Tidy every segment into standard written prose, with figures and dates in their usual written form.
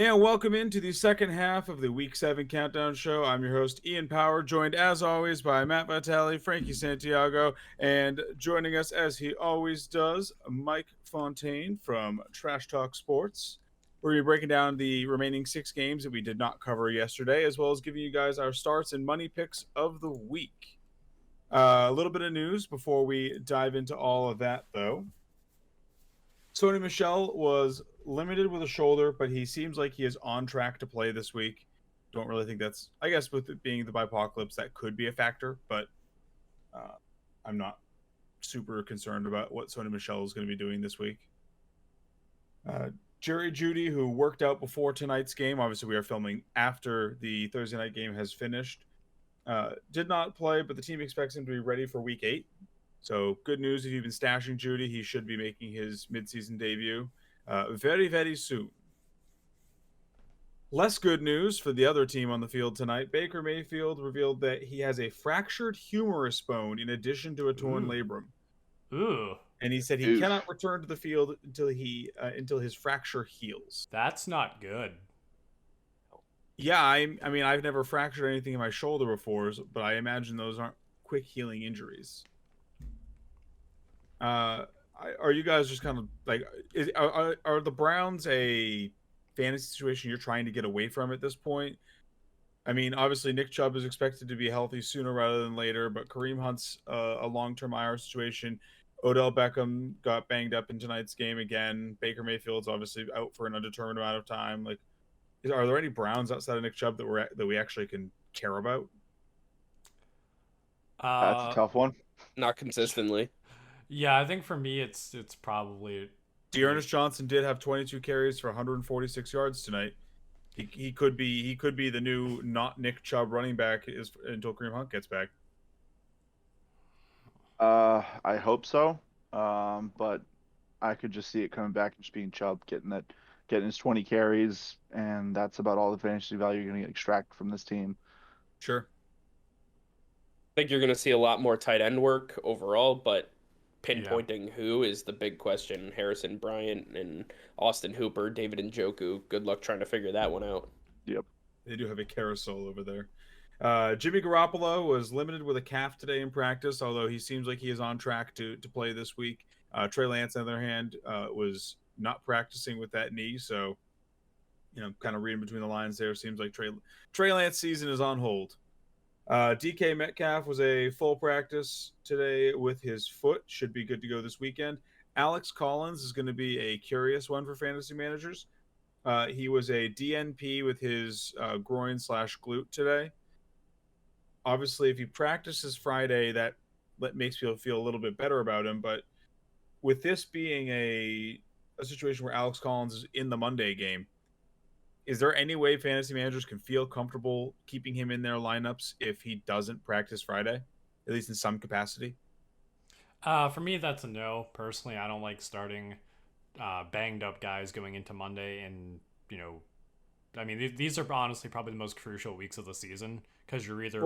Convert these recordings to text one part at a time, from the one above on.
And welcome into the second half of the Week 7 Countdown Show. I'm your host, Ian Power, joined as always by Matt Vitale, Frankie Santiago, and joining us as he always does, Mike Fontaine from Trash Talk Sports. We're going to be breaking down the remaining 6 games that we did not cover yesterday, as well as giving you guys our starts and money picks of the week. A little bit of news before we dive into all of that, though. Sony Michel was limited with a shoulder, but he seems like he is on track to play this week. Don't really think that's, I guess, with it being the Bipocalypse, that could be a factor, but uh, I'm not super concerned about what Sony Michel is going to be doing this week. Jerry Jeudy, who worked out before tonight's game, obviously we are filming after the Thursday night game has finished, did not play, but the team expects him to be ready for week 8. So good news if you've been stashing Jeudy, he should be making his midseason debut very, very soon. Less good news for the other team on the field tonight. Baker Mayfield revealed that he has a fractured humerus bone in addition to a torn labrum. Ooh. And he said he cannot return to the field until his fracture heals. That's not good. Yeah, I mean, I've never fractured anything in my shoulder before, but I imagine those aren't quick healing injuries. Are you guys just kind of like, are the Browns a fantasy situation you're trying to get away from at this point? I mean, obviously Nick Chubb is expected to be healthy sooner rather than later, but Kareem Hunt's a long-term IR situation. Odell Beckham got banged up in tonight's game again. Baker Mayfield's obviously out for an undetermined amount of time. Like, are there any Browns outside of Nick Chubb that we actually can care about? That's a tough one. Not consistently. Yeah, I think for me it's probably Dearness Johnson did have 22 carries for 146 yards tonight. He could be the new not Nick Chubb running back until Kareem Hunt gets back. I hope so. But I could just see it coming back and just being Chubb getting his 20 carries, and that's about all the fantasy value you're going to extract from this team. Sure. I think you're going to see a lot more tight end work overall, but pinpointing who is the big question. Harrison Bryant and Austin Hooper, David Njoku. Good luck trying to figure that one out. Yep. They do have a carousel over there. Jimmy Garoppolo was limited with a calf today in practice, although he seems like he is on track to play this week. Trey Lance, on the other hand, was not practicing with that knee, so kind of reading between the lines there. Seems like Trey Lance season is on hold. DK Metcalf was a full practice today with his foot. Should be good to go this weekend. Alex Collins is going to be a curious one for fantasy managers. He was a DNP with his groin/glute today. Obviously, if he practices Friday, that makes me feel a little bit better about him. But with this being a situation where Alex Collins is in the Monday game, is there any way fantasy managers can feel comfortable keeping him in their lineups if he doesn't practice Friday, at least in some capacity? For me, that's a no. Personally, I don't like starting banged up guys going into Monday, and I mean, these are honestly probably the most crucial weeks of the season because you're either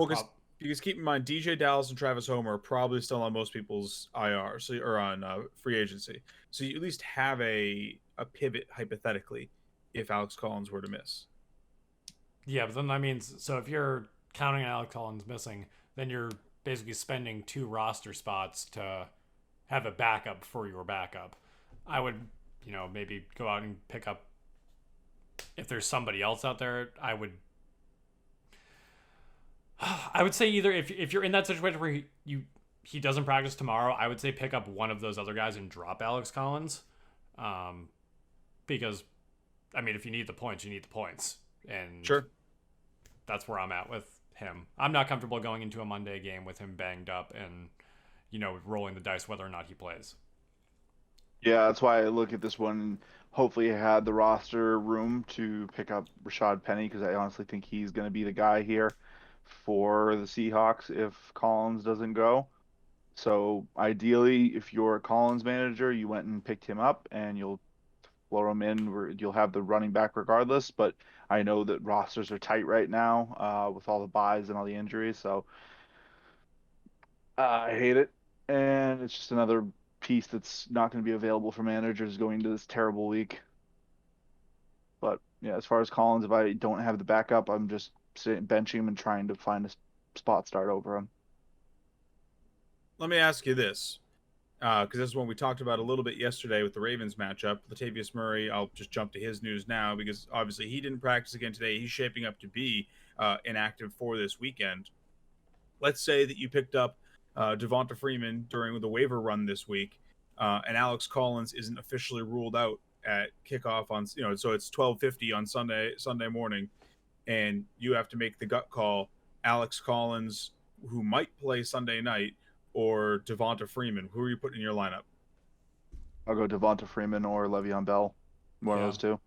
because keep in mind, DJ Dallas and Travis Homer are probably still on most people's IR, or on free agency. So you at least have a pivot hypothetically if Alex Collins were to miss. Yeah, but then that means, so if you're counting on Alex Collins missing, then you're basically spending 2 roster spots to have a backup for your backup. I would, maybe go out and pick up, if there's somebody else out there, I would say either if you're in that situation where he doesn't practice tomorrow, I would say pick up one of those other guys and drop Alex Collins. Because I mean, if you need the points, you need the points. And sure, that's where I'm at with him. I'm not comfortable going into a Monday game with him banged up and, rolling the dice whether or not he plays. Yeah, that's why I look at this one. Hopefully, I had the roster room to pick up Rashad Penny because I honestly think he's going to be the guy here for the Seahawks if Collins doesn't go. So ideally, if you're a Collins manager, you went and picked him up and you'll floor him in where you'll have the running back regardless. But I know that rosters are tight right now with all the buys and all the injuries. So I hate it. And it's just another piece that's not going to be available for managers going into this terrible week. But yeah, as far as Collins, if I don't have the backup, I'm just benching him and trying to find a spot start over him. Let me ask you this, because this is one we talked about a little bit yesterday with the Ravens matchup. Latavius Murray, I'll just jump to his news now because obviously he didn't practice again today. He's shaping up to be inactive for this weekend. Let's say that you picked up Devonta Freeman during the waiver run this week, and Alex Collins isn't officially ruled out at kickoff on, so it's 12:50 on Sunday morning, and you have to make the gut call: Alex Collins, who might play Sunday night, or Devonta Freeman. Who are you putting in your lineup? I'll go Devonta Freeman or Le'Veon Bell. One of those two.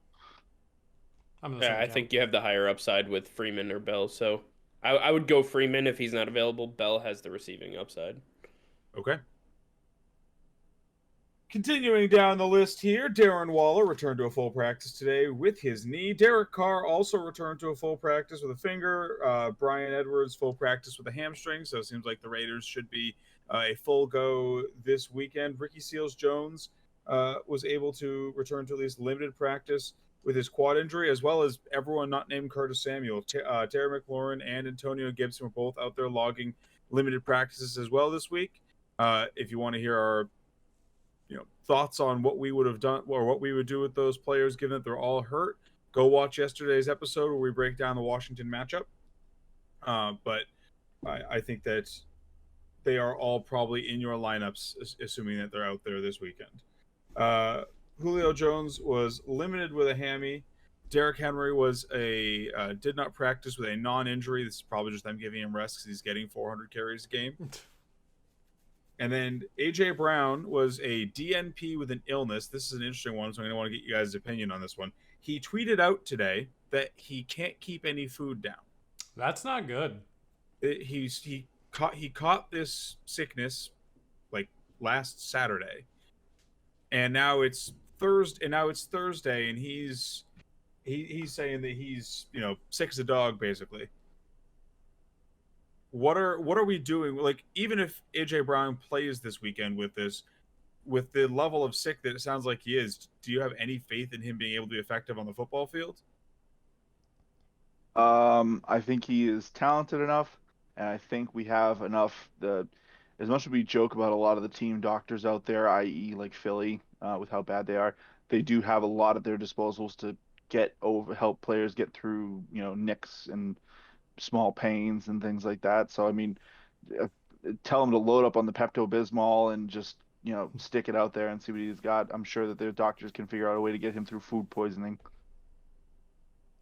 I'm in the Yeah, same I camp. think you have the higher upside with Freeman or Bell. So I would go Freeman if he's not available. Bell has the receiving upside. Okay. Continuing down the list here, Darren Waller returned to a full practice today with his knee. Derek Carr also returned to a full practice with a finger. Brian Edwards, full practice with a hamstring. So it seems like the Raiders should be a full go this weekend. Ricky Seals-Jones was able to return to at least limited practice with his quad injury, as well as everyone not named Curtis Samuel. Terry McLaurin and Antonio Gibson were both out there logging limited practices as well this week. If you want to hear our thoughts on what we would have done or what we would do with those players given that they're all hurt, go watch yesterday's episode where we break down the Washington matchup. But I think that they are all probably in your lineups, assuming that they're out there this weekend. Julio Jones was limited with a hammy. Derrick Henry was did not practice with a non-injury. This is probably just them giving him rest because he's getting 400 carries a game. And then A.J. Brown was a DNP with an illness. This is an interesting one, so I'm going to want to get you guys' opinion on this one. He tweeted out today that he can't keep any food down. That's not good. He caught this sickness like last Saturday, and now it's Thursday, and he's saying that he's sick as a dog basically. What are we doing? Like, even if AJ Brown plays this weekend with the level of sick that it sounds like he is, do you have any faith in him being able to be effective on the football field? I think he is talented enough, and I think we have enough. As much as we joke about a lot of the team doctors out there, i.e., like Philly, with how bad they are, they do have a lot at their disposals to help players get through, nicks and small pains and things like that. So I mean, uh, tell him to load up on the Pepto-Bismol and just stick it out there and see what he's got. I'm sure that their doctors can figure out a way to get him through food poisoning.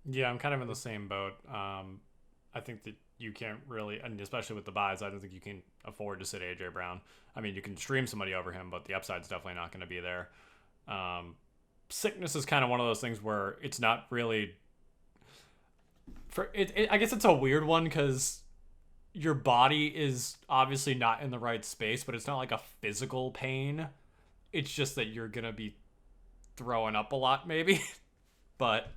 Yeah, I'm kind of in the same boat. I think that you can't really, and especially with the buys, I don't think you can afford to sit AJ Brown. I mean, you can stream somebody over him, but the upside's definitely not going to be there. Sickness is kind of one of those things where it's not really I guess it's a weird one because your body is obviously not in the right space, but it's not like a physical pain. It's just that you're gonna be throwing up a lot, maybe. But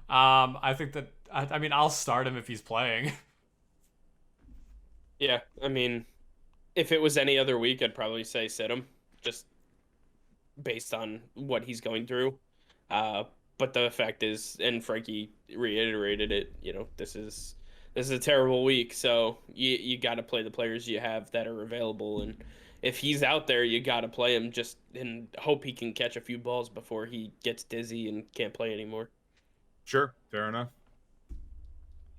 I think that I mean I'll start him if he's playing. Yeah, I mean, if it was any other week, I'd probably say sit him, just based on what he's going through. But the fact is, and Frankie reiterated it, this is a terrible week, so you got to play the players you have that are available, and if he's out there, you got to play him just and hope he can catch a few balls before he gets dizzy and can't play anymore. Sure, fair enough.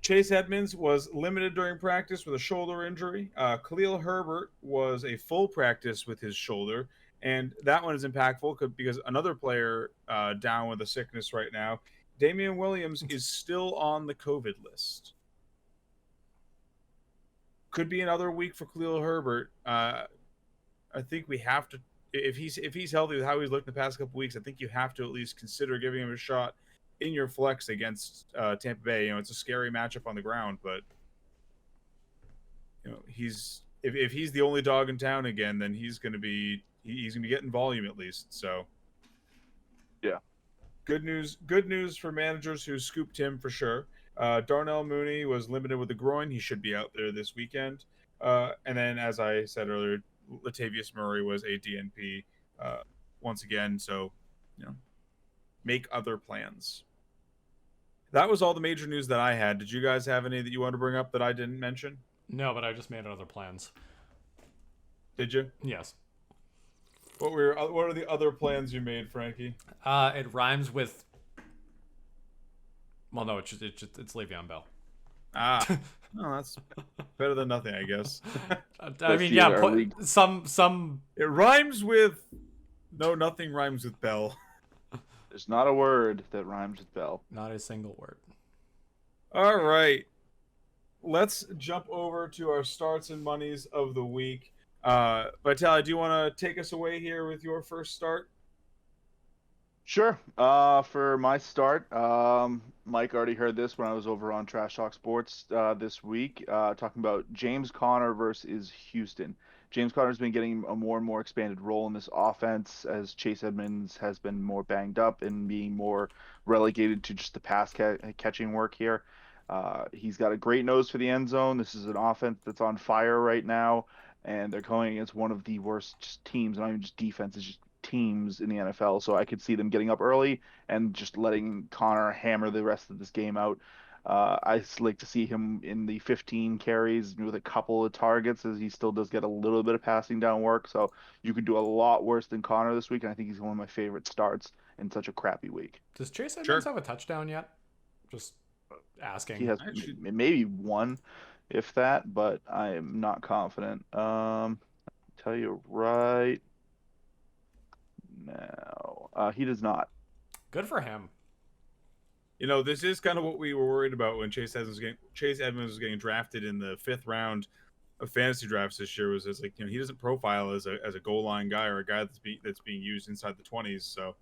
Chase Edmonds was limited during practice with a shoulder injury. Khalil Herbert was a full practice with his shoulder, and that one is impactful because another player down with a sickness right now, Damian Williams, is still on the COVID list. Could be another week for Khalil Herbert. I think we have to, if he's healthy with how he's looked the past couple weeks, I think you have to at least consider giving him a shot in your flex against Tampa Bay. It's a scary matchup on the ground, but he's if he's the only dog in town again, then he's gonna be getting volume at least. So yeah, good news for managers who scooped him for sure. Darnell Mooney was limited with a groin. He should be out there this weekend. And then, as I said earlier, Latavius Murray was a DNP once again. So make other plans. that was all the major news that I had. Did you guys have any that you want to bring up that I didn't mention? No, but I just made other plans. Did you? Yes. What are the other plans you made, Frankie? It rhymes with. Well, no, it's Le'Veon Bell. Ah, no, that's better than nothing, I guess. I mean, yeah, some. It rhymes with. No, nothing rhymes with Bell. There's not a word that rhymes with Bell. Not a single word. All right, let's jump over to our starts and monies of the week. Vitaly, do you want to take us away here with your first start? Sure. For my start, Mike already heard this when I was over on Trash Talk Sports this week, talking about James Conner versus Houston. James Conner's been getting a more and more expanded role in this offense as Chase Edmonds has been more banged up and being more relegated to just the pass catching work here. He's got a great nose for the end zone. This is an offense that's on fire right now, and they're going against one of the worst teams, not even just defenses, just teams in the NFL. So I could see them getting up early and just letting Connor hammer the rest of this game out. I like to see him in the 15 carries with a couple of targets, as he still does get a little bit of passing down work. So you could do a lot worse than Connor this week, and I think he's one of my favorite starts in such a crappy week. Does Chase Edmonds have a touchdown yet? Just asking. He has maybe one, if that, but I am not confident. I'll tell you right now, he does not. Good for him. You know, this is kind of what we were worried about when Chase Edmonds was getting drafted in the 5th round of fantasy drafts this year. Was like, you know, he doesn't profile as a goal line guy or a guy that's being used inside the 20s. So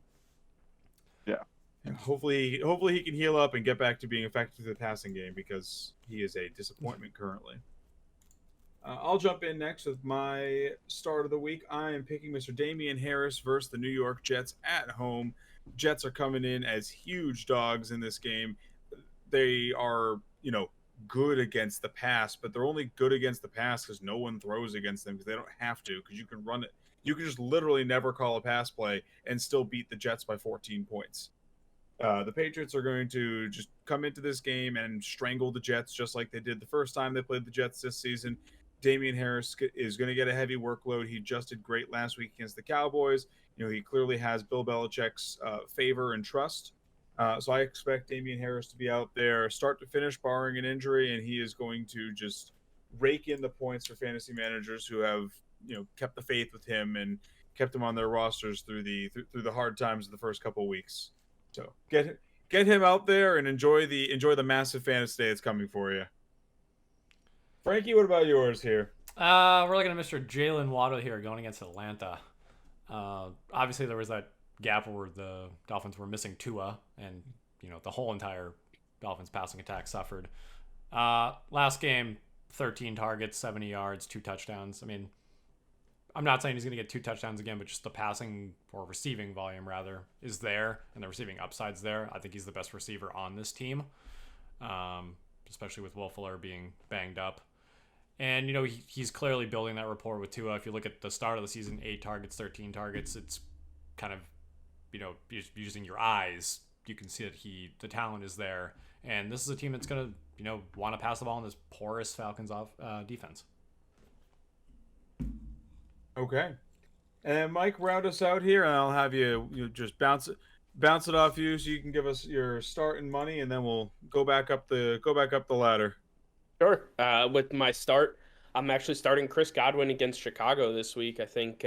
yeah, and hopefully he can heal up and get back to being effective in the passing game, because he is a disappointment currently. I'll jump in next with my start of the week. I am picking Mr. Damian Harris versus the New York Jets at home. Jets are coming in as huge dogs in this game. They are, you know, good against the pass, but they're only good against the pass because no one throws against them, because they don't have to, because you can run it. You can just literally never call a pass play and still beat the Jets by 14 points. The Patriots are going to just come into this game and strangle the Jets just like they did the first time they played the Jets this season. Damian Harris is going to get a heavy workload. He just did great last week against the Cowboys. You know, he clearly has Bill Belichick's favor and trust. So I expect Damian Harris to be out there start to finish, barring an injury, and he is going to just rake in the points for fantasy managers who have, you know, kept the faith with him and kept him on their rosters through the hard times of the first couple of weeks. So get him out there and enjoy the massive fantasy day that's coming for you. Frankie, what about yours here? We're looking at Mr. Jalen Waddle here going against Atlanta. Obviously, there was that gap where the Dolphins were missing Tua, and you know the whole entire Dolphins passing attack suffered. Last game, 13 targets, 70 yards, 2 touchdowns. I mean, I'm not saying he's going to get 2 touchdowns again, but just the passing or receiving volume rather is there, and the receiving upside's there. I think he's the best receiver on this team, especially with Will Fuller being banged up. And, you know, he's clearly building that rapport with Tua. If you look at the start of the season, 8 targets, 13 targets, it's kind of, you know, using your eyes, you can see that the talent is there. And this is a team that's going to, you know, want to pass the ball in this porous Falcons defense. Okay. And Mike, round us out here, and I'll have you just bounce it off you so you can give us your start and money, and then we'll go back up the ladder. Sure. With my start, I'm actually starting Chris Godwin against Chicago this week. I think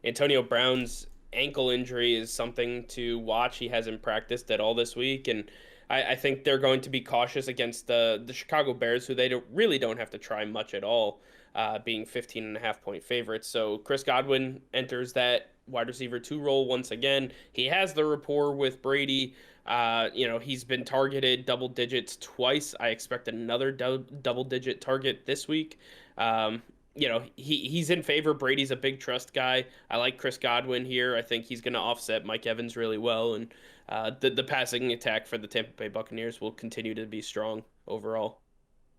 Antonio Brown's ankle injury is something to watch. He hasn't practiced at all this week, and I think they're going to be cautious against the Chicago Bears, who they really don't have to try much at all, being 15.5-point favorites. So Chris Godwin enters that wide receiver 2 role once again. He has the rapport with Brady. You know, he's been targeted double digits twice. I expect another double-digit target this week. You know, he's in favor. Brady's a big trust guy. I like Chris Godwin here. I think he's going to offset Mike Evans really well, and the passing attack for the Tampa Bay Buccaneers will continue to be strong overall.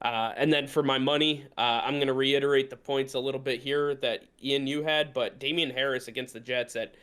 And then for my money, I'm going to reiterate the points a little bit here that Ian, you had, but Damian Harris against the Jets at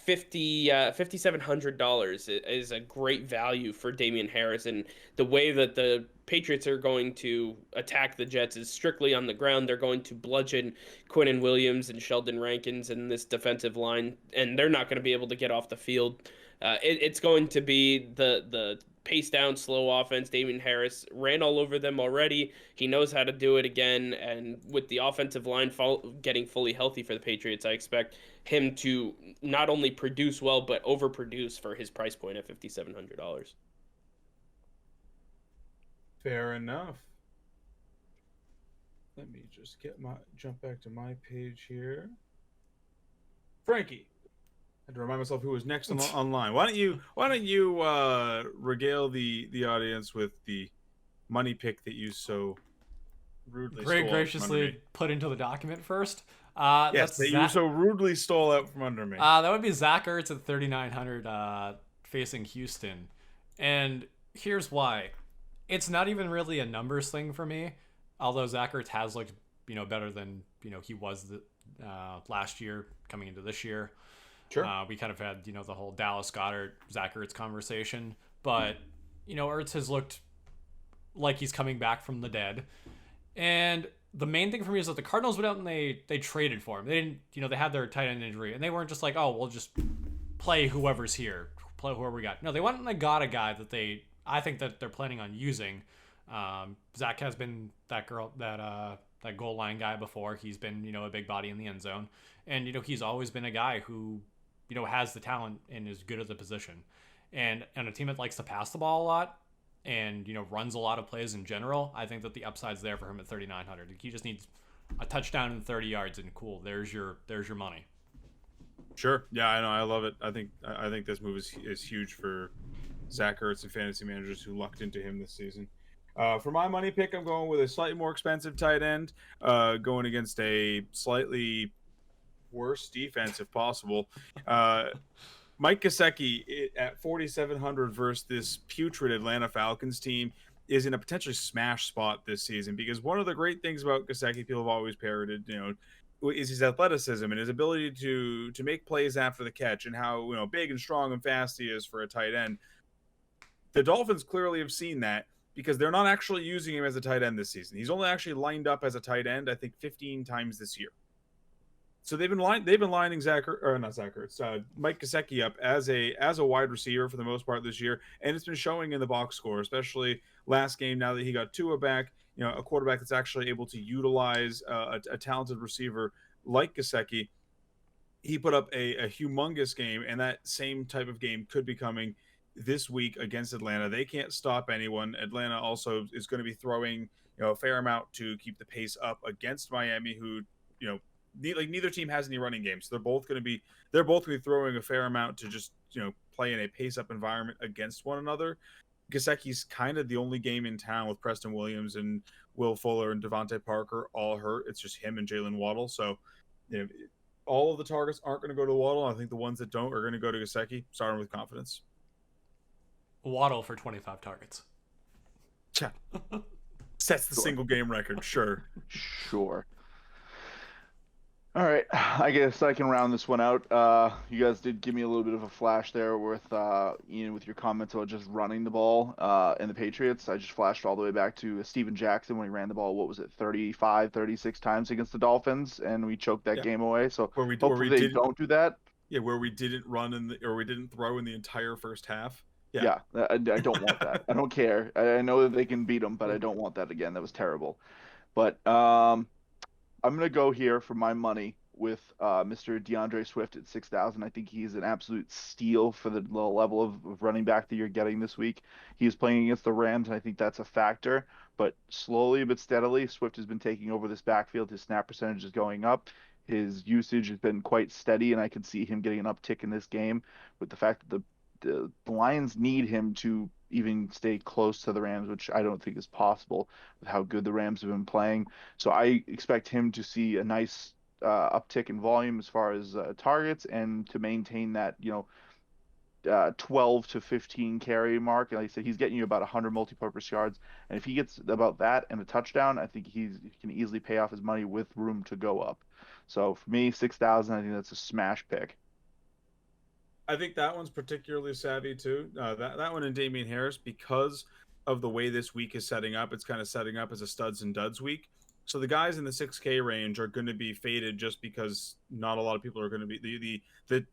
$5,700 is a great value for Damian Harris. And the way that the Patriots are going to attack the Jets is strictly on the ground. They're going to bludgeon Quinnen Williams and Sheldon Rankins in this defensive line, and they're not going to be able to get off the field. It's going to be the pace down, slow offense. Damian Harris ran all over them already. He knows how to do it again. And with the offensive line getting fully healthy for the Patriots, I expect him to not only produce well, but overproduce for his price point at $5,700. Fair enough. Let me just jump back to my page here. Frankie, I had to remind myself who was next online. Why don't you regale the audience with the money pick that you so rudely graciously put into the document first? Yes, that you so rudely stole out from under me. That would be Zach Ertz at 3,900 facing Houston, and here's why. It's not even really a numbers thing for me, although Zach Ertz has looked better than he was last year coming into this year. Sure. We kind of had the whole Dallas Goedert Zach Ertz conversation, but Ertz has looked like he's coming back from the dead, and the main thing for me is that the Cardinals went out and they traded for him. They didn't, they had their tight end injury, and they weren't just like, oh, we'll just play whoever's here, play whoever we got. No, they went and they got a guy that I think that they're planning on using. Zach has been that goal line guy before. He's been a big body in the end zone, and he's always been a guy who has the talent and is good at the position. And a team that likes to pass the ball a lot and runs a lot of plays in general, I think that the upside's there for him at 3,900. He just needs a touchdown and 30 yards, and cool, there's your money. Sure. Yeah, I know. I love it. I think this move is huge for Zach Ertz and fantasy managers who lucked into him this season. For my money pick, I'm going with a slightly more expensive tight end, going against a slightly worse defense if possible. Mike Gesicki at 4,700 versus this putrid Atlanta Falcons team is in a potentially smash spot this season, because one of the great things about Gesicki, people have always parroted, is his athleticism and his ability to make plays after the catch, and how big and strong and fast he is for a tight end. The Dolphins clearly have seen that, because they're not actually using him as a tight end this season. He's only actually lined up as a tight end, I think, 15 times this year. So they've been lining Mike Gesicki up as a wide receiver for the most part this year, and it's been showing in the box score, especially last game. Now that he got Tua back, a quarterback that's actually able to utilize a talented receiver like Gesicki, he put up a humongous game, and that same type of game could be coming this week against Atlanta. They can't stop anyone. Atlanta also is going to be throwing a fair amount to keep the pace up against Miami, who neither team has any running games. So they're both going to be throwing a fair amount to just play in a pace up environment against one another. Gesicki's kind of the only game in town with Preston Williams and Will Fuller and Devontae Parker all hurt. It's just him and Jalen Waddle. So all of the targets aren't going to go to Waddle. I think the ones that don't are going to go to Gesicki. Starting with confidence. Waddle for 25 targets. Sets the single game record. Sure. All right, I guess I can round this one out. You guys did give me a little bit of a flash there with Ian, with your comments about just running the ball and the Patriots. I just flashed all the way back to Steven Jackson when he ran the ball, 35, 36 times against the Dolphins, and we choked that game away. So hopefully they don't do that. Yeah, where we didn't we didn't throw in the entire first half. Yeah, I don't want that. I don't care. I know that they can beat them, but I don't want that again. That was terrible. But I'm going to go here for my money with Mr. DeAndre Swift at 6,000. I think he's an absolute steal for the level of running back that you're getting this week. He's playing against the Rams, and I think that's a factor. But slowly but steadily, Swift has been taking over this backfield. His snap percentage is going up. His usage has been quite steady, and I can see him getting an uptick in this game with the fact that the Lions need him to even stay close to the Rams, which I don't think is possible with how good the Rams have been playing. So I expect him to see a nice uptick in volume as far as targets, and to maintain that, 12 to 15 carry mark. And like I said, he's getting you about 100 multi-purpose yards. And if he gets about that and a touchdown, I think he can easily pay off his money with room to go up. So for me, 6,000, I think that's a smash pick. I think that one's particularly savvy too. That one and Damian Harris, because of the way this week is setting up, it's kind of setting up as a studs and duds week. So the guys in the 6K range are going to be faded just because not a lot of people are going to be the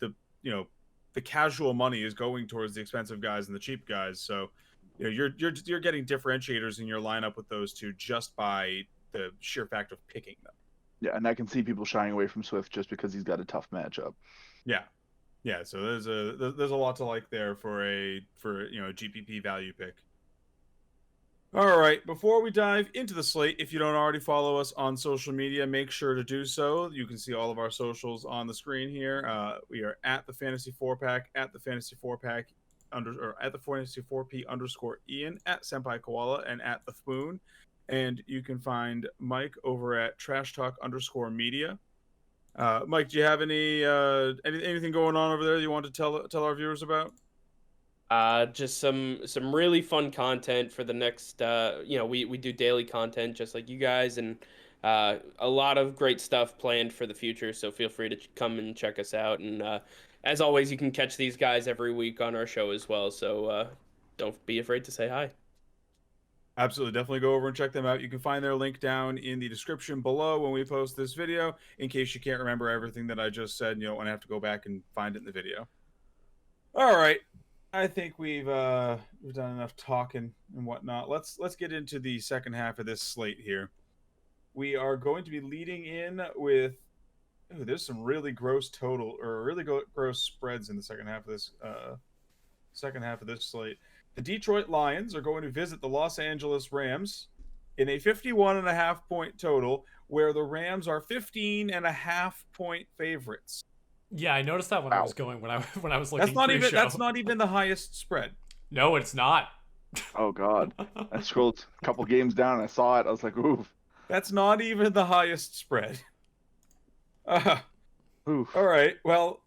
the casual money is going towards the expensive guys and the cheap guys. So you're getting differentiators in your lineup with those two just by the sheer fact of picking them. Yeah, and I can see people shying away from Swift just because he's got a tough matchup. Yeah, so there's a lot to like there for a GPP value pick. All right, before we dive into the slate, if you don't already follow us on social media, make sure to do so. You can see all of our socials on the screen here. We are at the Fantasy 4-Pack, at the Fantasy 4-Pack, at the Fantasy 4P _ Ian, at Senpai Koala, and at the Foon. And you can find Mike over at Trash Talk _ Media. Mike, do you have anything going on over there that you want to tell our viewers about? Just some really fun content for the next. We do daily content just like you guys, and a lot of great stuff planned for the future. So feel free to come and check us out. And as always, you can catch these guys every week on our show as well. So don't be afraid to say hi. Absolutely. Definitely go over and check them out. You can find their link down in the description below when we post this video, in case you can't remember everything that I just said and you don't want to have to go back and find it in the video. All right. I think we've done enough talking and whatnot. Let's get into the second half of this slate here. We are going to be leading in with there's some really gross gross spreads in the second half of this slate. The Detroit Lions are going to visit the Los Angeles Rams in a 51.5 point total, where the Rams are 15.5 point favorites. Yeah, I noticed that when I was looking. That's not even the highest spread. No, it's not. Oh God, I scrolled a couple games down and I saw it. I was like, oof. That's not even the highest spread. Oof. All right. Well,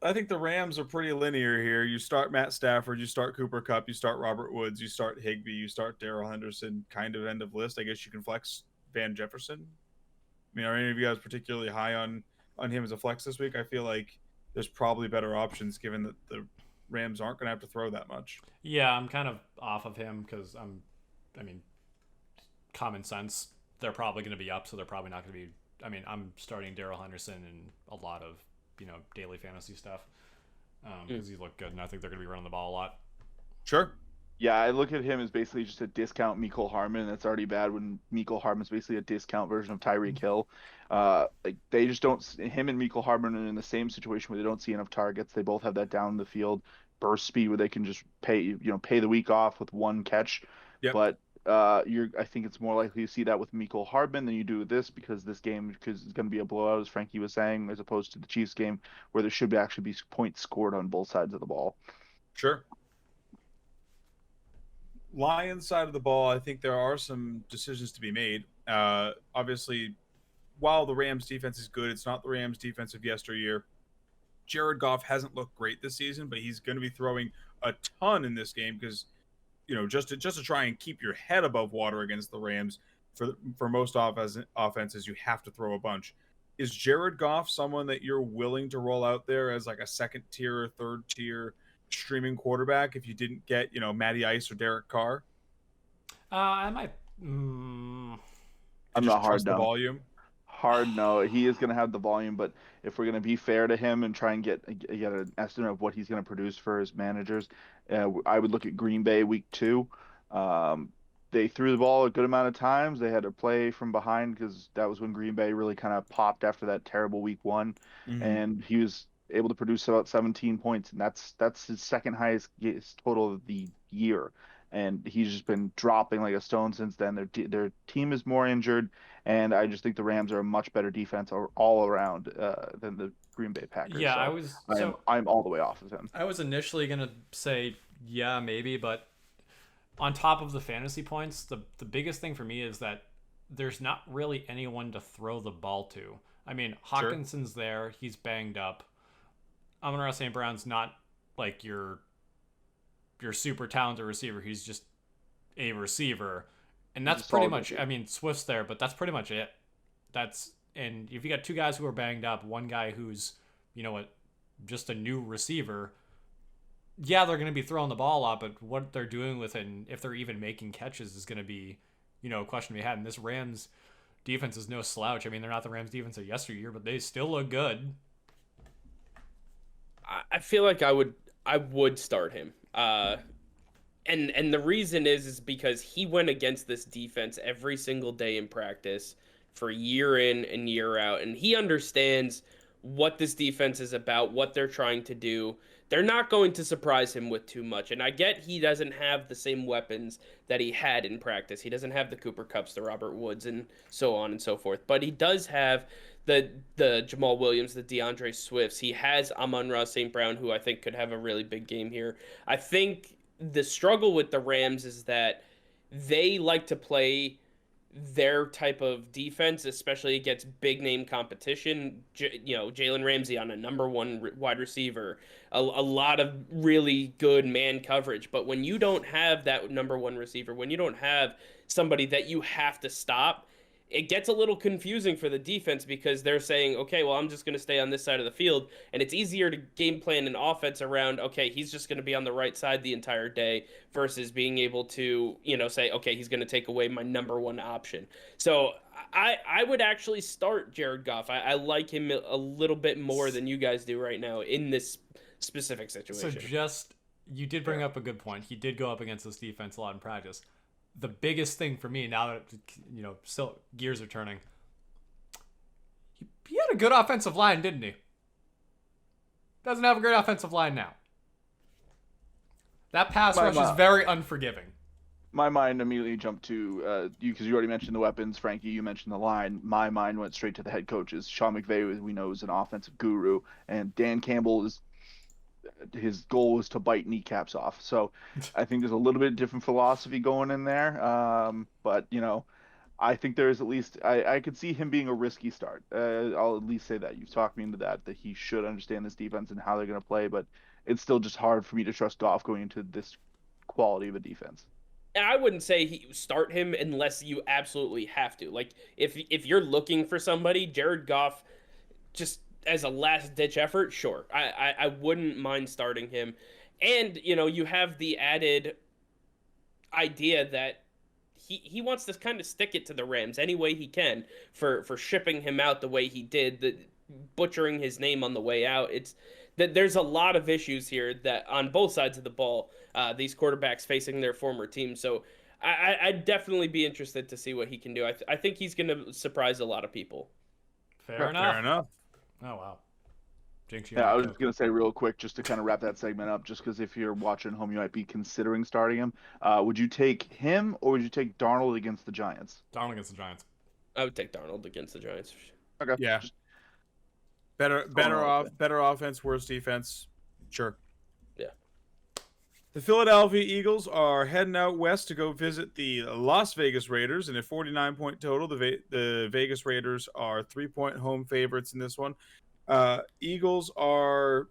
I think the Rams are pretty linear here. You start Matt Stafford, you start Cooper Kupp, you start Robert Woods, you start Higbee, you start Darrell Henderson, kind of end of list. I guess you can flex Van Jefferson. I mean, are any of you guys particularly high on him as a flex this week? I feel like there's probably better options given that the Rams aren't going to have to throw that much. Yeah, I'm kind of off of him because common sense. They're probably going to be up, so they're probably not going to be. I mean, I'm starting Darrell Henderson in a lot of daily fantasy stuff because he looked good, and I think they're going to be running the ball a lot. Sure. Yeah, I look at him as basically just a discount Mecole Hardman. That's already bad when Mecole Hardman's basically a discount version of Tyreek Hill. Like they just don't. Him and Mecole Hardman are in the same situation where they don't see enough targets. They both have that down the field burst speed where they can just pay the week off with one catch. Yep. But I think it's more likely to see that with Mecole Hardman than you do with this, because this game is going to be a blowout, as Frankie was saying, as opposed to the Chiefs game where there should actually be points scored on both sides of the ball. Sure. Lions side of the ball, I think there are some decisions to be made. Obviously, while the Rams defense is good, it's not the Rams defense of yesteryear. Jared Goff hasn't looked great this season, but he's going to be throwing a ton in this game because just to try and keep your head above water against the Rams. For most offenses, you have to throw a bunch. Is Jared Goff someone that you're willing to roll out there as like a second tier or third tier streaming quarterback if you didn't get Matty Ice or Derek Carr? I might. I'm not hard the no. volume. Hard no. He is going to have the volume, but if we're going to be fair to him and try and get an estimate of what he's going to produce for his managers, I would look at Green Bay week 2. They threw the ball a good amount of times. They had to play from behind because that was when Green Bay really kind of popped after that terrible week 1, and he was able to produce about 17 points, and that's his second highest total of the year. And he's just been dropping like a stone since then. Their team is more injured, and I just think the Rams are a much better defense all around than the Green Bay Packers. Yeah, I'm all the way off of him. I was initially gonna say yeah, maybe, but on top of the fantasy points, the biggest thing for me is that there's not really anyone to throw the ball to. I mean, Hawkinson's there, he's banged up. Amon-Ra St. Brown's not like your super talented receiver. He's just a receiver, and that's Just pretty solid much. receiver. I mean, Swift's there, but that's pretty much it. That's and if you got two guys who are banged up, one guy who's just a new receiver. Yeah, they're going to be throwing the ball a lot, but what they're doing with it, and if they're even making catches, is going to be, a question to be had. And this Rams defense is no slouch. I mean, they're not the Rams defense of yesteryear, but they still look good. I feel like I would start him. And the reason is because he went against this defense every single day in practice for year in and year out, and he understands what this defense is about, what they're trying to do. They're not going to surprise him with too much. And I get he doesn't have the same weapons that he had in practice. He doesn't have the Cooper Kupps, the Robert Woods, and so on and so forth. But he does have the Jamal Williams, the DeAndre Swifts. He has Amon-Ra St. Brown, who I think could have a really big game here. I think the struggle with the Rams is that they like to play their type of defense, especially against big name competition. Jalen Ramsey on a number one wide receiver, a lot of really good man coverage. But when you don't have that number one receiver, when you don't have somebody that you have to stop, it gets a little confusing for the defense because they're saying, okay, well, I'm just going to stay on this side of the field. And it's easier to game plan an offense around, okay, he's just going to be on the right side the entire day versus being able to, say, okay, he's going to take away my number one option. So I would actually start Jared Goff. I like him a little bit more than you guys do right now in this specific situation. So you did bring up a good point. He did go up against this defense a lot in practice. The biggest thing for me now that still gears are turning, he had a good offensive line, didn't he? Doesn't have a great offensive line now. That pass rush is very unforgiving. My mind immediately jumped to you because you already mentioned the weapons. Frankie, you mentioned the line. My mind went straight to the head coaches. Sean McVay, we know, is an offensive guru, and Dan Campbell his goal was to bite kneecaps off. So I think there's a little bit different philosophy going in there. But I think there is at least I could see him being a risky start. I'll at least say that. You've talked me into that he should understand this defense and how they're going to play, but it's still just hard for me to trust Goff going into this quality of a defense. And I wouldn't say start him unless you absolutely have to. Like if you're looking for somebody, Jared Goff, just as a last ditch effort, sure. I wouldn't mind starting him. And, you have the added idea that he wants to kind of stick it to the Rams any way he can for shipping him out the way he did, butchering his name on the way out. It's that there's a lot of issues here that on both sides of the ball, these quarterbacks facing their former team. So I'd definitely be interested to see what he can do. I think he's going to surprise a lot of people. Fair enough. Fair enough. Oh, wow. Jinx, I was just going to say real quick, just to kind of wrap that segment up, just because if you're watching home, you might be considering starting him. Would you take him or would you take Darnold against the Giants? Darnold against the Giants. I would take Darnold against the Giants. Okay. Yeah. Better offense, worse defense. Sure. Yeah. The Philadelphia Eagles are heading out west to go visit the Las Vegas Raiders in a 49-point total. The Vegas Raiders are 3-point home favorites in this one. Eagles are,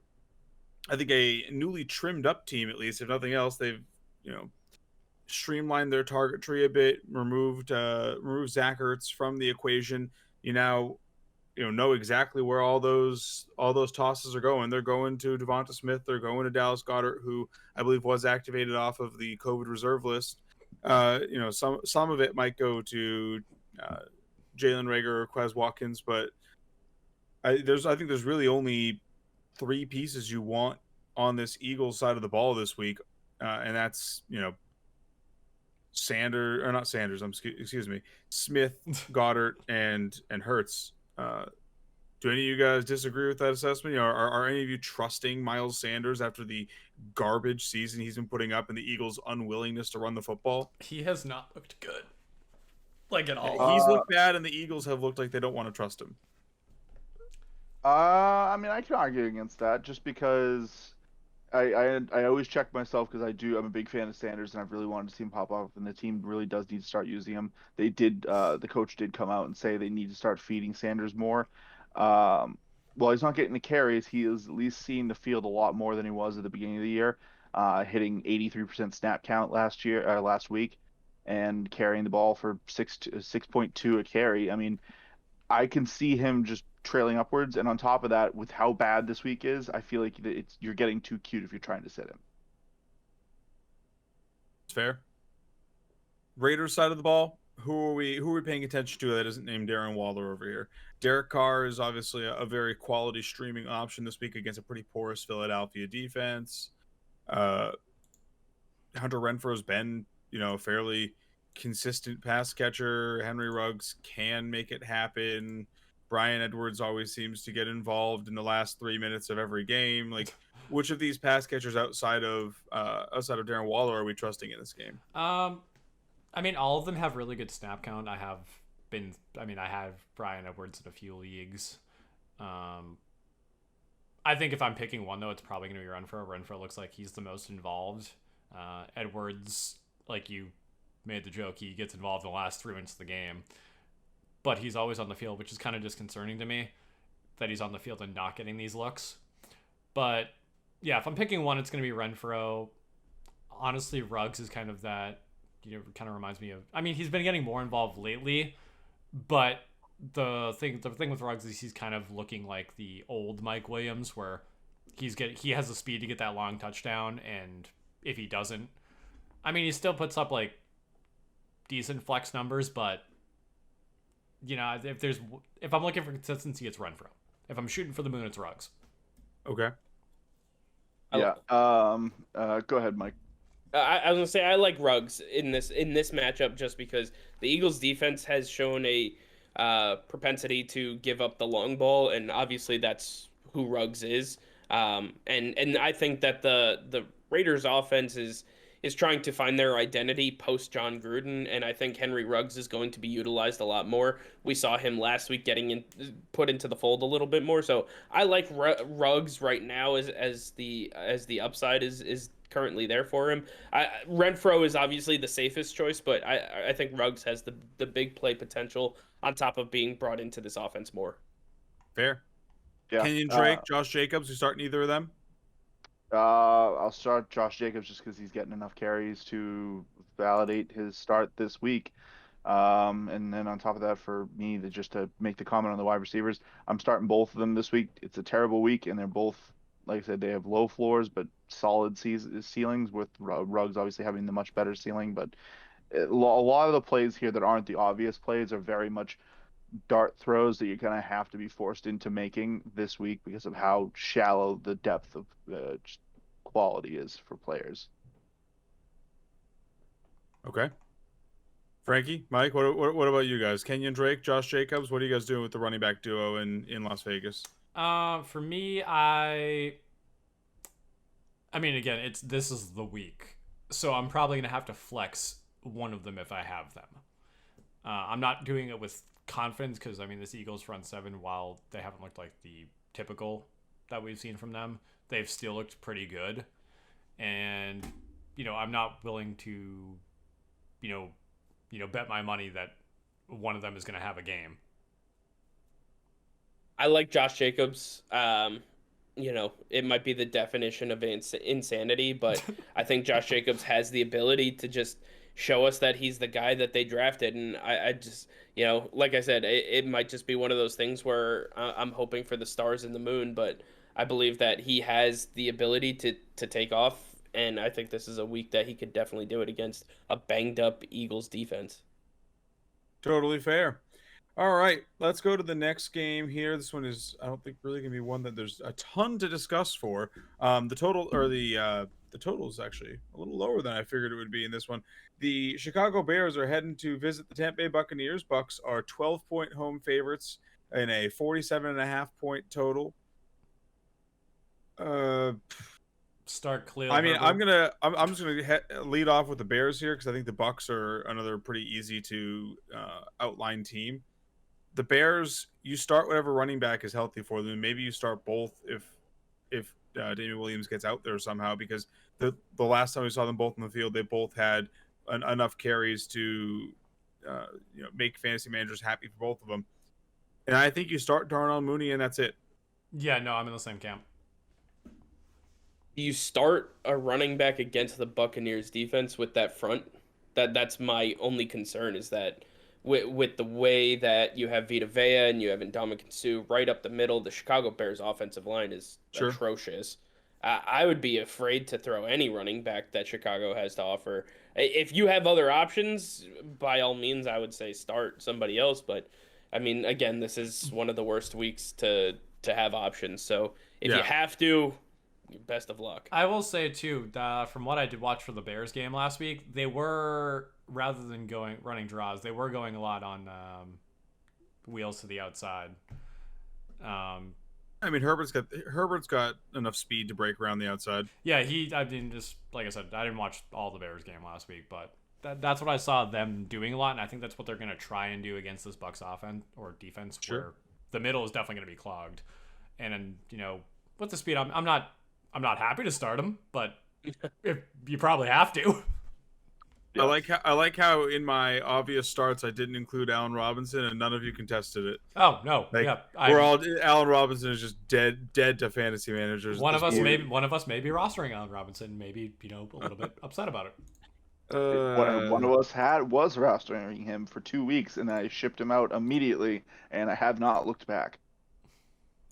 I think, a newly trimmed up team, at least, if nothing else. They've, streamlined their target tree a bit, removed Zach Ertz from the equation. You now, know exactly where all those tosses are going. They're going to Devonta Smith. They're going to Dallas Goedert, who I believe was activated off of the COVID reserve list. Some of it might go to Jalen Reagor or Quez Watkins, but I think there's really only 3 pieces you want on this Eagles side of the ball this week, and that's Smith, Goddard, and Hurts. Do any of you guys disagree with that assessment? Are any of you trusting Miles Sanders after the garbage season he's been putting up and the Eagles' unwillingness to run the football? He has not looked good, like at all. He's looked bad, and the Eagles have looked like they don't want to trust him. I mean, I can argue against that just because I always check myself because I'm a big fan of Sanders and I've really wanted to see him pop off, and the team really does need to start using him. They did, the coach did come out and say they need to start feeding Sanders more. while he's not getting the carries, he is at least seeing the field a lot more than he was at the beginning of the year, hitting 83% snap count last week, and carrying the ball for 6.2 a carry. I mean, I can see him just trailing upwards, and on top of that, with how bad this week is, I feel like you're getting too cute if you're trying to sit him. It's fair. Raiders side of the ball, who are we paying attention to that isn't named Darren Waller over here? Derek Carr is obviously a very quality streaming option this week against a pretty porous Philadelphia defense. Hunter Renfro's been, a fairly consistent pass catcher. Henry Ruggs can make it happen. Brian Edwards always seems to get involved in the last 3 minutes of every game. Like, which of these pass catchers outside of Darren Waller are we trusting in this game? I mean, all of them have really good snap count. I have Brian Edwards in a few leagues. I think if I'm picking one, though, it's probably going to be Renfro. Renfro looks like he's the most involved. Edwards, like you made the joke, he gets involved in the last 3 minutes of the game. But he's always on the field, which is kind of disconcerting to me that he's on the field and not getting these looks. But, yeah, if I'm picking one, it's going to be Renfro. Honestly, Ruggs is kind of that... kind of reminds me of. I mean, he's been getting more involved lately, but the thing with Ruggs is he's kind of looking like the old Mike Williams, where he has the speed to get that long touchdown, and if he doesn't, I mean, he still puts up like decent flex numbers, but if I'm looking for consistency, it's Renfro. If I'm shooting for the moon, it's Ruggs. Okay. Yeah. Go ahead, Mike. I was gonna say I like Ruggs in this matchup just because the Eagles' defense has shown a propensity to give up the long ball, and obviously that's who Ruggs is. And I think that the Raiders' offense is trying to find their identity post John Gruden, and I think Henry Ruggs is going to be utilized a lot more. We saw him last week getting put into the fold a little bit more, so I like Ruggs right now as the upside is currently there for him. Renfro is obviously the safest choice, but I think Ruggs has the big play potential on top of being brought into this offense more. Fair. Yeah. Kenyon Drake, Josh Jacobs, you starting either of them? I'll start Josh Jacobs just because he's getting enough carries to validate his start this week. And then on top of that, for me, just to make the comment on the wide receivers, I'm starting both of them this week. It's a terrible week, and they're both, like I said, they have low floors but solid ceilings, with Ruggs obviously having the much better ceiling. But a lot of the plays here that aren't the obvious plays are very much dart throws that you're going to have to be forced into making this week because of how shallow the depth of quality is for players. Okay. Frankie, Mike, what about you guys? Kenyon Drake, Josh Jacobs, what are you guys doing with the running back duo in Las Vegas? For me, I mean, again, this is the week, so I'm probably gonna have to flex one of them if I have them. I'm not doing it with confidence because, I mean, this Eagles front seven, while they haven't looked like the typical that we've seen from them, they've still looked pretty good. And, I'm not willing to, bet my money that one of them is going to have a game. I like Josh Jacobs. It might be the definition of insanity, but I think Josh Jacobs has the ability to just show us that he's the guy that they drafted. And I just, like I said, it might just be one of those things where I'm hoping for the stars and the moon, but I believe that he has the ability to take off. And I think this is a week that he could definitely do it against a banged up Eagles defense. Totally fair. All right, let's go to the next game here. This one is, I don't think, really going to be one that there's a ton to discuss for. The total is actually a little lower than I figured it would be in this one. The Chicago Bears are heading to visit the Tampa Bay Buccaneers. Bucks are 12-point home favorites in a 47.5-point total. Start clear. I mean, I'm just gonna lead off with the Bears here because I think the Bucks are another pretty easy to outline team. The Bears, you start whatever running back is healthy for them. Maybe you start both if Damian Williams gets out there somehow, because the last time we saw them both in the field, they both had enough carries to make fantasy managers happy for both of them. And I think you start Darnell Mooney and that's it. Yeah, no, I'm in the same camp. Do you start a running back against the Buccaneers defense with that front? That's my only concern is that with the way that you have Vita Vea and you have Ndamukong Suh right up the middle, the Chicago Bears offensive line is Sure. atrocious. I would be afraid to throw any running back that Chicago has to offer. If you have other options, by all means, I would say start somebody else. But I mean, again, this is one of the worst weeks to have options. So if you Yeah. have to, best of luck. I will say too, from what I did watch for the Bears game last week, they were, rather than running draws, they were going a lot on wheels to the outside. I mean, Herbert's got enough speed to break around the outside. Yeah, I mean, just like I said, I didn't watch all the Bears game last week, but that's what I saw them doing a lot, and I think that's what they're going to try and do against this Bucs offense or defense, Sure. where the middle is definitely going to be clogged. And with the speed, I'm not happy to start him, but if you probably have to. Yeah. I like how in my obvious starts I didn't include Allen Robinson, and none of you contested it. Oh no, Like, yeah, Allen Robinson is just dead to fantasy managers. one of us may be rostering Allen Robinson, maybe a little bit upset about it. One of us was rostering him for 2 weeks, and I shipped him out immediately, and I have not looked back.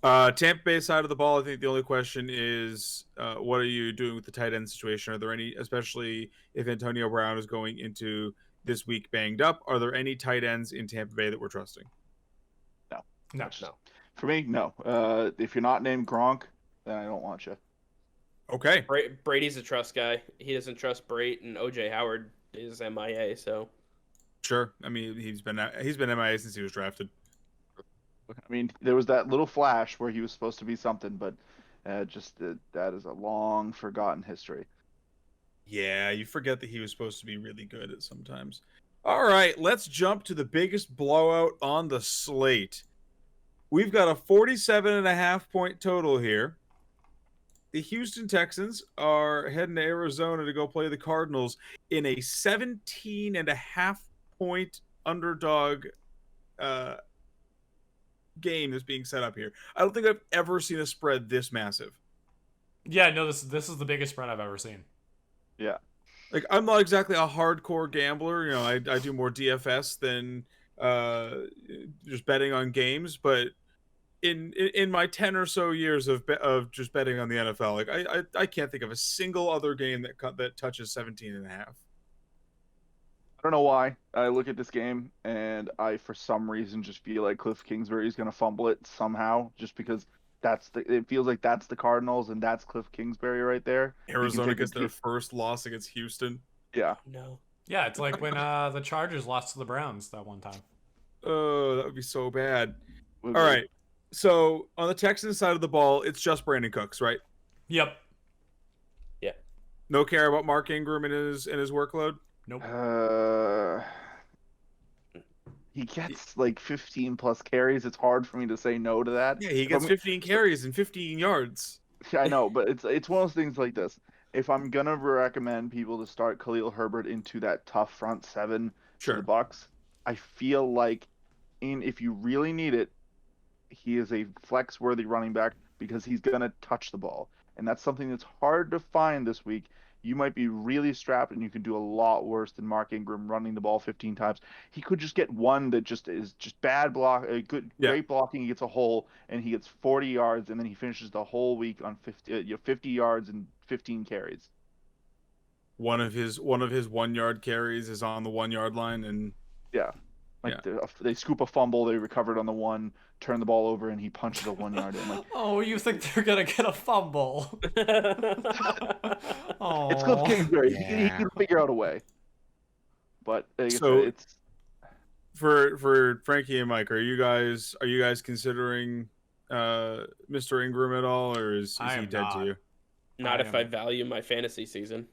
Tampa Bay side of the ball, I think the only question is, what are you doing with the tight end situation? Are there any, especially if Antonio Brown is going into this week banged up, are there any tight ends in Tampa Bay that we're trusting? No. For me, no. If you're not named Gronk, then I don't want you. Okay. Brady's a trust guy. He doesn't trust Brate, and OJ Howard is MIA. So Sure. I mean, he's been MIA since he was drafted. I mean, there was that little flash where he was supposed to be something, but that is a long forgotten history. Yeah, you forget that he was supposed to be really good at sometimes. All right, let's jump to the biggest blowout on the slate. We've got a 47.5 point total here. The Houston Texans are heading to Arizona to go play the Cardinals in a 17.5 point underdog game that's being set up here. I don't think I've ever seen a spread this massive. Yeah, no, this is the biggest spread I've ever seen. Yeah. Like, I'm not exactly a hardcore gambler. I do more DFS than just betting on games. But in my 10 or so years of just betting on the NFL, like I can't think of a single other game that touches 17.5. I don't know why. I look at this game and I, for some reason, just feel like Cliff Kingsbury is going to fumble it somehow, just because it feels like that's the Cardinals and that's Cliff Kingsbury right there. Arizona gets their first loss against Houston. Yeah. no. Yeah, it's like when the Chargers lost to the Browns that one time. Oh, that would be so bad. All right. So on the Texans side of the ball, it's just Brandon Cooks, right? Yep. Yeah. No care about Mark Ingram and his workload. Nope. He gets like 15 plus carries. It's hard for me to say no to that. Yeah, he gets 15 carries and 15 yards. I know, but it's one of those things like this. If I'm gonna recommend people to start Khalil Herbert into that tough front seven Sure. for the Bucs, I feel like if you really need it, he is a flex-worthy running back because he's gonna touch the ball, and that's something that's hard to find this week. You might be really strapped, and you can do a lot worse than Mark Ingram running the ball 15 times. He could just get one that just is just bad block, great blocking. He gets a hole, and he gets 40 yards, and then he finishes the whole week on 50 yards and 15 carries. One of his 1 yard carries is on the 1 yard line, and they scoop a fumble, they recovered on the one, turn the ball over, and he punches a 1 yard in. Like, oh, you think they're gonna get a fumble? Oh, it's Cliff Kingsbury. yeah. He can figure out a way. But So- it's for Frankie and Mike, are you guys considering Mr. Ingram at all, or is I he am dead not. to you? Not I if I am- value my fantasy season.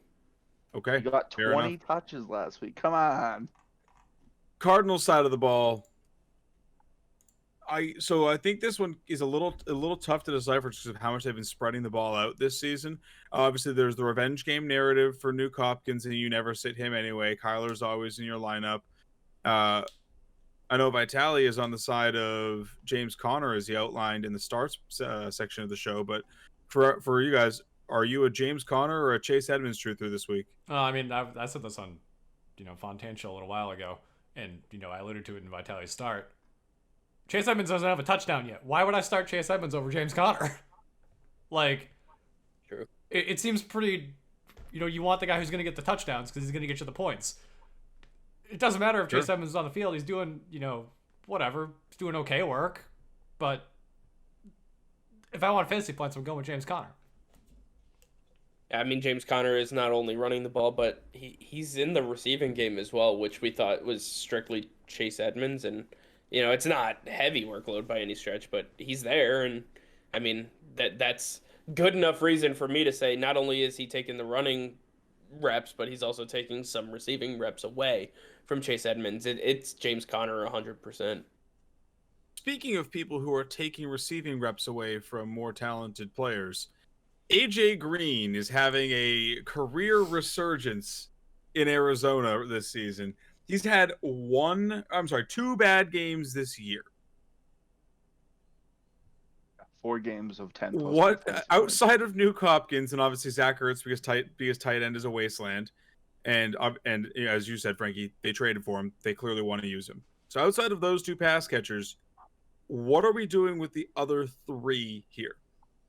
Okay. he got fair 20 enough. touches last week. Come on. Cardinals side of the ball. I think this one is a little tough to decipher just because of how much they've been spreading the ball out this season. Obviously, there's the revenge game narrative for Nuke Hopkins, and you never sit him anyway. Kyler's always in your lineup. I I know Vitali is on the side of James Conner, as he outlined in the starts section of the show. But for you guys, are you a James Conner or a Chase Edmonds truther this week? I mean, I said this on, Fontaine show a little while ago, and I alluded to it in Vitali's start. Chase Edmonds doesn't have a touchdown yet. Why would I start Chase Edmonds over James Conner? Like, True. It seems pretty. You want the guy who's going to get the touchdowns because he's going to get you the points. It doesn't matter if Chase Edmonds is on the field. He's doing, whatever. He's doing okay work. But if I want fantasy points, I'm going with James Conner. I mean, James Conner is not only running the ball, but he's in the receiving game as well, which we thought was strictly Chase Edmonds. And, it's not heavy workload by any stretch, but he's there. And, I mean, that's good enough reason for me to say not only is he taking the running reps, but he's also taking some receiving reps away from Chase Edmonds. It's James Conner 100%. Speaking of people who are taking receiving reps away from more talented players, AJ Green is having a career resurgence in Arizona this season. He's had 2 bad games this year. 4 games of 10. What outside of Nuke Hopkins and obviously Zach Ertz because tight end is a wasteland, and as you said, Frankie, they traded for him. They clearly want to use him. So outside of those 2 pass catchers, what are we doing with the other 3 here?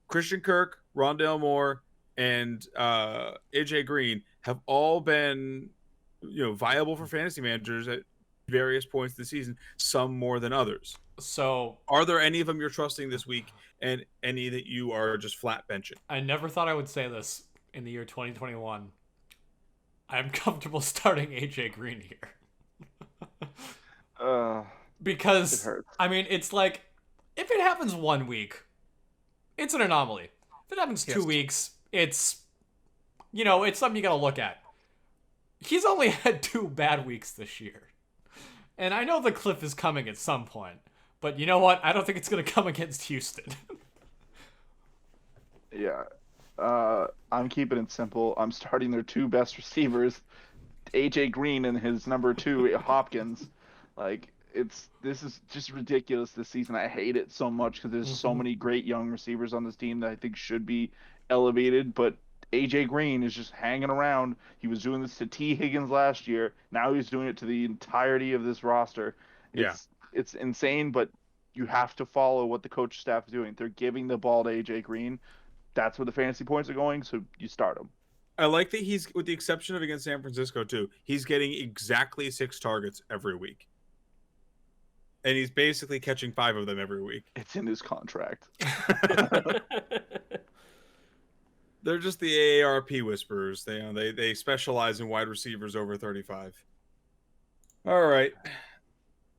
Christian Kirk, Rondale Moore, and AJ Green have all been, viable for fantasy managers at various points of the season, some more than others. So, are there any of them you're trusting this week, and any that you are just flat benching? I never thought I would say this in the year 2021. I'm comfortable starting AJ Green here. Because, I mean, it's like, if it happens 1 week, it's an anomaly. If it happens 2 weeks, it's, it's something you gotta look at. He's only had 2 bad weeks this year. And I know the cliff is coming at some point. But you know what? I don't think it's going to come against Houston. Yeah. I'm keeping it simple. I'm starting their 2 best receivers, AJ Green and his number 2, Hopkins. This is just ridiculous this season. I hate it so much because there's so many great young receivers on this team that I think should be elevated. But AJ Green is just hanging around. He was doing this to T. Higgins last year. Now he's doing it to the entirety of this roster. It's insane, but you have to follow what the coach staff is doing. They're giving the ball to AJ Green. That's where the fantasy points are going, so you start him. I like that he's, with the exception of against San Francisco too, he's getting exactly 6 targets every week. And he's basically catching 5 of them every week. It's in his contract. They're just the AARP whisperers. They specialize in wide receivers over 35. All right.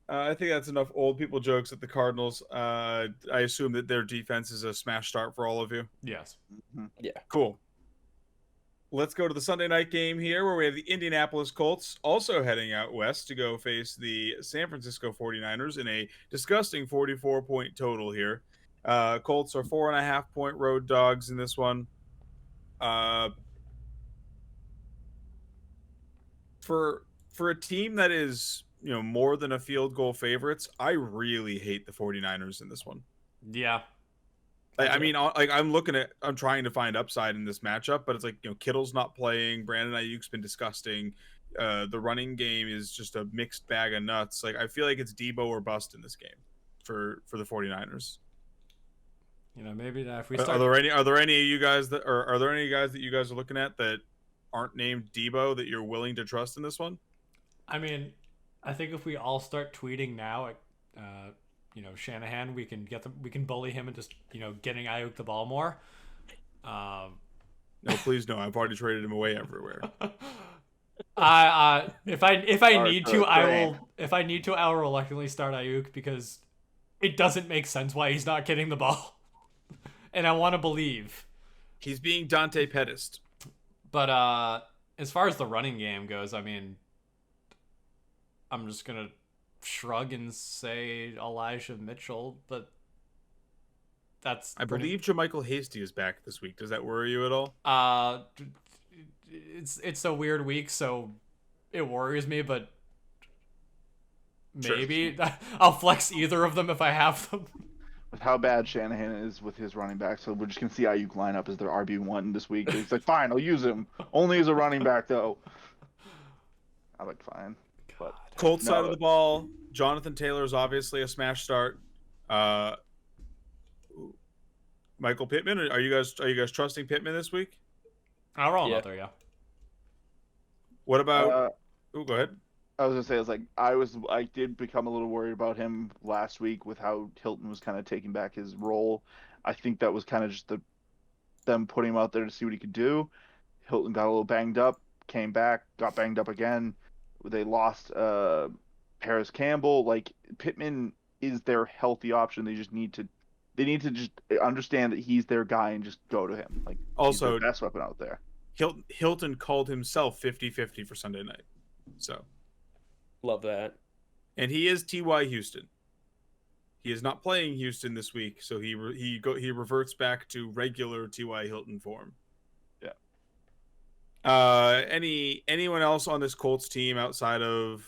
I think that's enough old people jokes at the Cardinals. I assume that their defense is a smash start for all of you. Yes. Mm-hmm. Yeah. Cool. Let's go to the Sunday night game here where we have the Indianapolis Colts also heading out west to go face the San Francisco 49ers in a disgusting 44-point total here. Colts are 4.5-point road dogs in this one. For a team that is, more than a field goal favorites, I really hate the 49ers in this one. Yeah. I mean, I'm trying to find upside in this matchup, but it's like, Kittle's not playing. Brandon Ayuk's been disgusting. The running game is just a mixed bag of nuts. Like, I feel like it's Debo or bust in this game for the 49ers. Maybe if we start. Are there any of you guys that are there any guys that you guys are looking at that aren't named Debo that you're willing to trust in this one? I mean, I think if we all start tweeting now at Shanahan, we can bully him and just getting Ayuk the ball more. No, please no. I've already traded him away everywhere. If I need to, I will reluctantly start Ayuk because it doesn't make sense why he's not getting the ball, and I want to believe he's being Dante Pettis. But as far as the running game goes, I mean, I'm just gonna shrug and say Elijah Mitchell, but I believe JaMychal Hasty is back this week. Does that worry you at all? It's a weird week, so it worries me, but Maybe. I'll flex either of them if I have them. With how bad Shanahan is with his running back, so we're just gonna see Ayuk line up as their RB1 this week. He's like, fine, I'll use him. Only as a running back though. I'm like, fine. But Colts no, side of the ball, Jonathan Taylor is obviously a smash start. Michael Pittman, are you guys trusting Pittman this week? I'll roll him Yeah. out there, yeah. What about? Go ahead. I was gonna say, it's like I did become a little worried about him last week with how Hilton was kind of taking back his role. I think that was kind of just them putting him out there to see what he could do. Hilton got a little banged up, came back, got banged up again. They lost Paris Campbell. Like, Pittman is their healthy option. They need to just understand that he's their guy and just go to him. Like, Also, he's the best weapon out there. Hilton called himself 50-50 for Sunday night. So, Love that. and he is T.Y. Houston. He is not playing Houston this week, so he reverts back to regular T.Y. Hilton form. Yeah. Anyone else on this Colts team outside of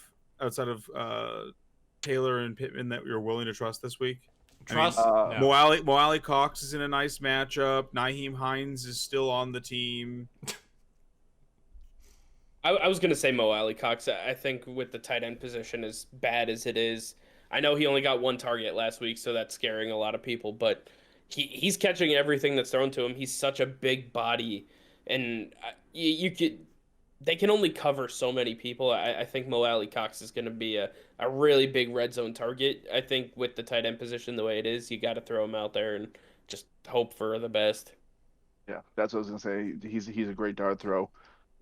Taylor and Pittman that you're willing to trust this week? Trust? I mean, no. Mo Alley Cox is in a nice matchup. Nyheim Hines is still on the team. I was going to say Mo Alley Cox. I think with the tight end position as bad as it is, I know he only got one target last week, so that's scaring a lot of people, but he's catching everything that's thrown to him. He's such a big body, and they can only cover so many people. I think Mo Alley Cox is going to be a really big red zone target. I think with the tight end position the way it is, you got to throw him out there and just hope for the best. Yeah, that's what I was gonna say. He's a great dart throw,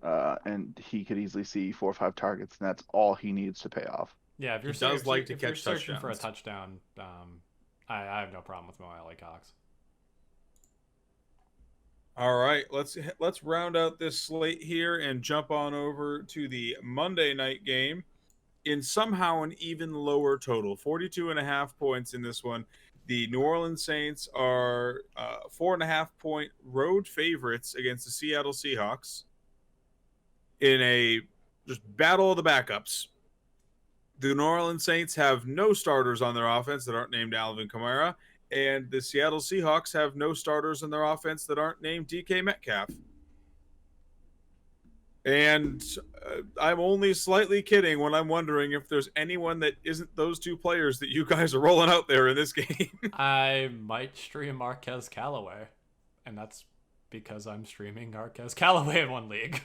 and he could easily see 4 or 5 targets, and that's all he needs to pay off. Yeah, if you're, He does like to if you're catch searching for a touchdowns. touchdown, I have no problem with Mo Alley Cox. All right, let's round out this slate here and jump on over to the Monday night game in somehow an even lower total, 42.5 points in this one. The New Orleans Saints are 4.5 point road favorites against the Seattle Seahawks in a just battle of the backups. The New Orleans Saints have no starters on their offense that aren't named Alvin Kamara, and the Seattle Seahawks have no starters on their offense that aren't named DK Metcalf. And I'm only slightly kidding when I'm wondering if there's anyone that isn't those two players that you guys are rolling out there in this game. I might stream Marquez Callaway, and that's because I'm streaming Marquez Callaway in one league.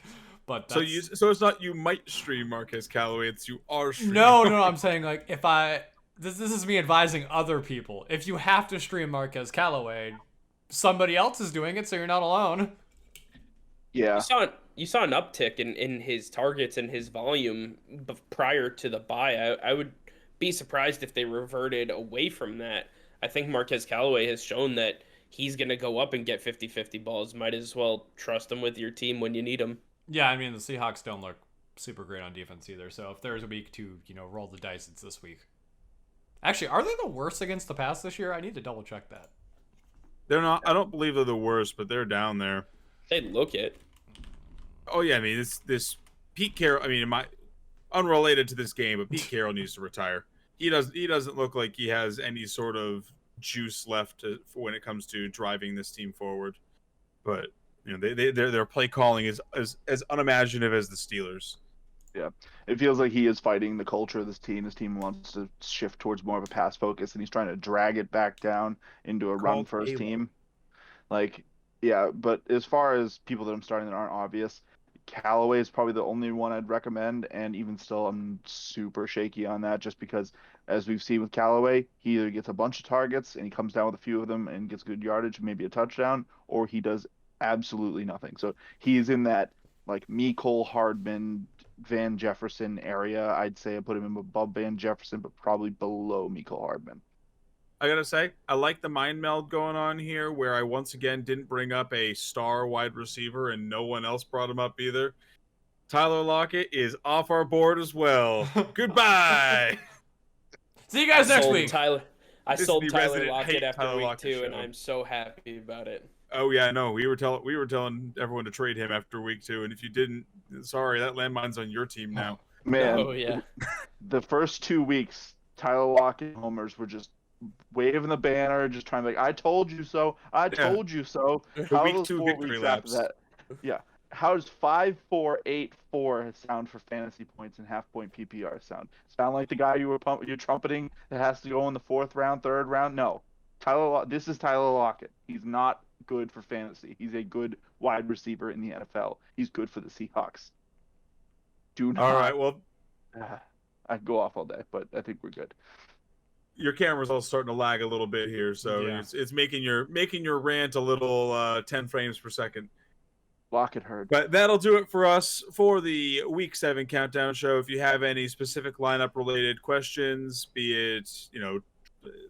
But that's... so it's not you might stream Marquez Callaway, it's you are streaming. No, I'm saying, like, if this is me advising other people. If you have to stream Marquez Callaway, somebody else is doing it, so you're not alone. Yeah. You saw an uptick in his targets and his volume prior to the bye. I would be surprised if they reverted away from that. I think Marquez Callaway has shown that he's going to go up and get 50-50 balls. Might as well trust him with your team when you need him. Yeah, I mean, the Seahawks don't look super great on defense either, so if there's a week to, roll the dice, it's this week. Actually, are they the worst against the pass this year? I need to double check that. They're not. I don't believe they're the worst, but they're down there. They look it. Oh yeah, I mean this Pete Carroll. I mean, unrelated to this game, but Pete Carroll needs to retire. He doesn't look like he has any sort of juice left when it comes to driving this team forward. But their play calling is as unimaginative as the Steelers. Yeah, it feels like he is fighting the culture of this team. This team wants to shift towards more of a pass focus, and he's trying to drag it back down into a run first team. Like, yeah, but as far as people that I'm starting that aren't obvious, Callaway is probably the only one I'd recommend, and even still, I'm super shaky on that just because, as we've seen with Callaway, he either gets a bunch of targets and he comes down with a few of them and gets good yardage, maybe a touchdown, or he does absolutely nothing. So he's in that, like, Mecole Hardman, Van Jefferson area. I'd say I put him above Van Jefferson, but probably below Mecole Hardman. I gotta say, I like the mind meld going on here, where I once again didn't bring up a star wide receiver, and no one else brought him up either. Tyler Lockett is off our board as well. Goodbye. See you guys next week. I sold Tyler Lockett after Tyler week Lockett 2, and show. I'm so happy about it. Oh yeah, no, we were telling everyone to trade him after week 2, and if you didn't, sorry, that landmine's on your team now. Man, Oh yeah. the first 2 weeks, Tyler Lockett homers were just waving the banner, just trying to be like, I told you so. I Yeah. told you so. The How week those 2 4 victory weeks after laps. that? Yeah. How does 5-4-8-4 sound for fantasy points and half point PPR sound? Sound like the guy you're trumpeting that has to go in the 4th round, 3rd round? No. This is Tyler Lockett. He's not good for fantasy. He's a good wide receiver in the NFL. He's good for the Seahawks. Do not. All right. Well, I could go off all day, but I think we're good. your camera's all starting to lag a little bit here, so Yeah. it's making your rant a little 10 frames per second. Lockett heard. But that'll do it for us for the Week 7 Countdown Show. If you have any specific lineup related questions, be it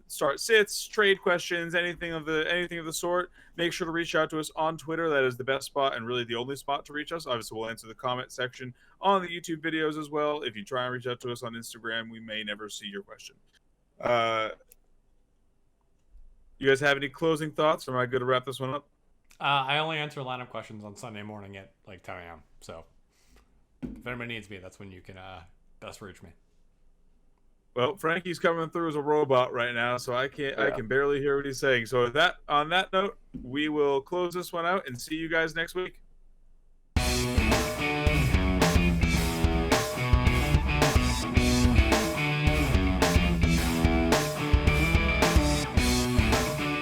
start sits, trade questions, anything of the sort, make sure to reach out to us on Twitter. That is the best spot and really the only spot to reach us. Obviously, we'll answer the comment section on the YouTube videos as well. If you try and reach out to us on Instagram, we may never see your question. You guys have any closing thoughts, or am I good to wrap this one up? I only answer lineup questions on Sunday morning at like 10 a.m. So if anybody needs me, that's when you can best reach me. Well, Frankie's coming through as a robot right now, so I can barely hear what he's saying. So on that note, we will close this one out and see you guys next week.